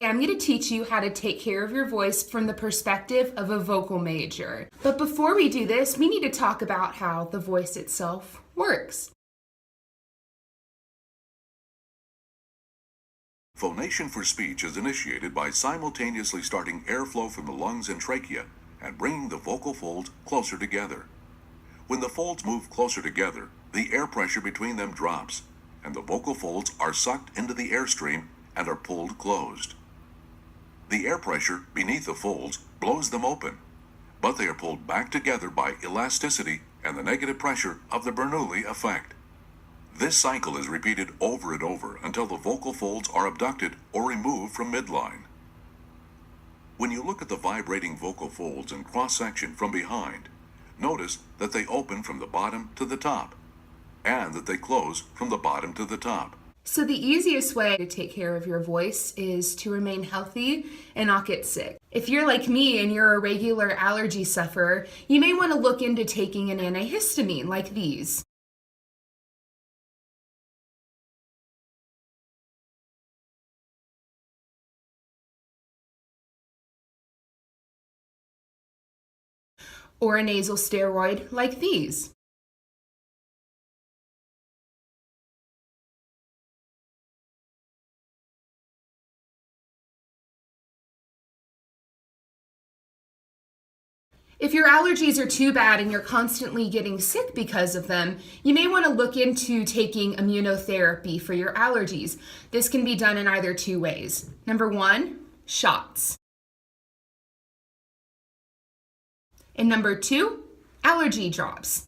I'm going to teach you how to take care of your voice from the perspective of a vocal major. But before we do this, we need to talk about how the voice itself works. Phonation for speech is initiated by simultaneously starting airflow from the lungs and trachea and bringing the vocal folds closer together. When the folds move closer together, the air pressure between them drops, and the vocal folds are sucked into the airstream and are pulled closed. The air pressure beneath the folds blows them open, but they are pulled back together by elasticity and the negative pressure of the Bernoulli effect. This cycle is repeated over and over until the vocal folds are abducted or removed from midline. When you look at the vibrating vocal folds in cross-section from behind, notice that they open from the bottom to the top, and that they close from the bottom to the top. So the easiest way to take care of your voice is to remain healthy and not get sick. If you're like me and you're a regular allergy sufferer, you may want to look into taking an antihistamine like these. Or a nasal steroid like these. If your allergies are too bad and you're constantly getting sick because of them, you may want to look into taking immunotherapy for your allergies. This can be done in either two ways. Number one, shots. And number two, allergy drops.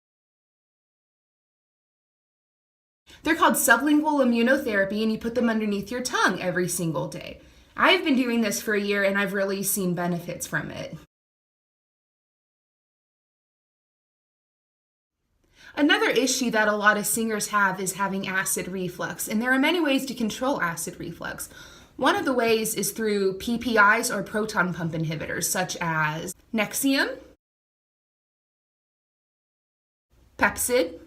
They're called sublingual immunotherapy, and you put them underneath your tongue every single day. I've been doing this for a year and I've really seen benefits from it. Another issue that a lot of singers have is having acid reflux, and there are many ways to control acid reflux. One of the ways is through PPIs or proton pump inhibitors, such as Nexium, Pepcid,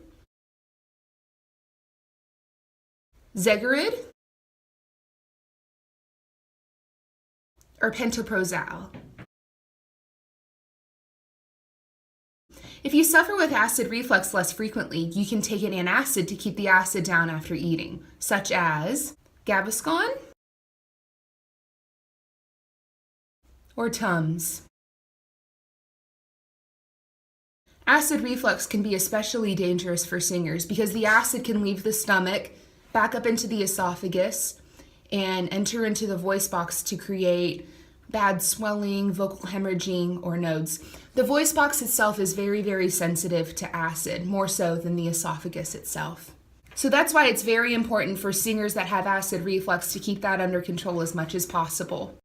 Zegerid, or Pantoprazole. If you suffer with acid reflux less frequently, you can take an antacid to keep the acid down after eating, such as Gaviscon or Tums. Acid reflux can be especially dangerous for singers because the acid can leave the stomach, back up into the esophagus, and enter into the voice box to create bad swelling, vocal hemorrhaging, or nodes. The voice box itself is very, very sensitive to acid, more so than the esophagus itself. So that's why it's very important for singers that have acid reflux to keep that under control as much as possible.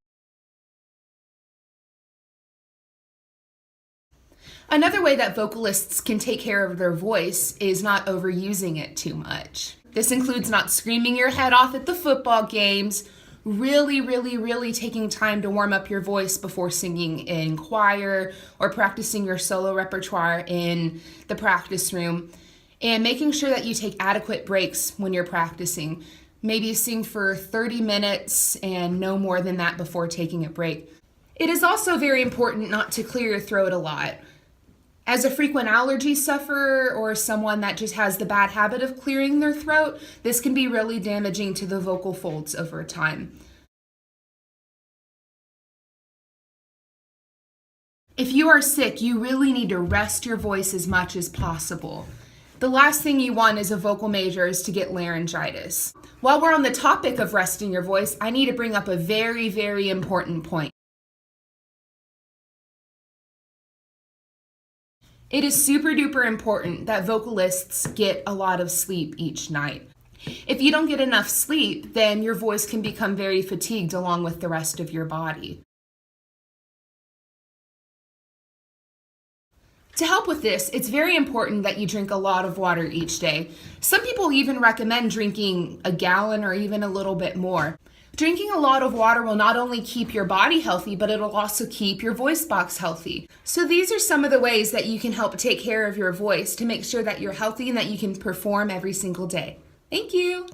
Another way that vocalists can take care of their voice is not overusing it too much. This includes not screaming your head off at the football games, really taking time to warm up your voice before singing in choir or practicing your solo repertoire in the practice room, and making sure that you take adequate breaks when you're practicing. Maybe sing for 30 minutes and no more than that before taking a break. It is also very important not to clear your throat a lot. As a frequent allergy sufferer or someone that just has the bad habit of clearing their throat, this can be really damaging to the vocal folds over time. If you are sick, you really need to rest your voice as much as possible. The last thing you want as a vocal major is to get laryngitis. While we're on the topic of resting your voice, I need to bring up a very important point. It is super duper important that vocalists get a lot of sleep each night. If you don't get enough sleep, then your voice can become very fatigued along with the rest of your body. To help with this, it's very important that you drink a lot of water each day. Some people even recommend drinking a gallon or even a little bit more. Drinking a lot of water will not only keep your body healthy, but it'll also keep your voice box healthy. So these are some of the ways that you can help take care of your voice to make sure that you're healthy and that you can perform every single day. Thank you.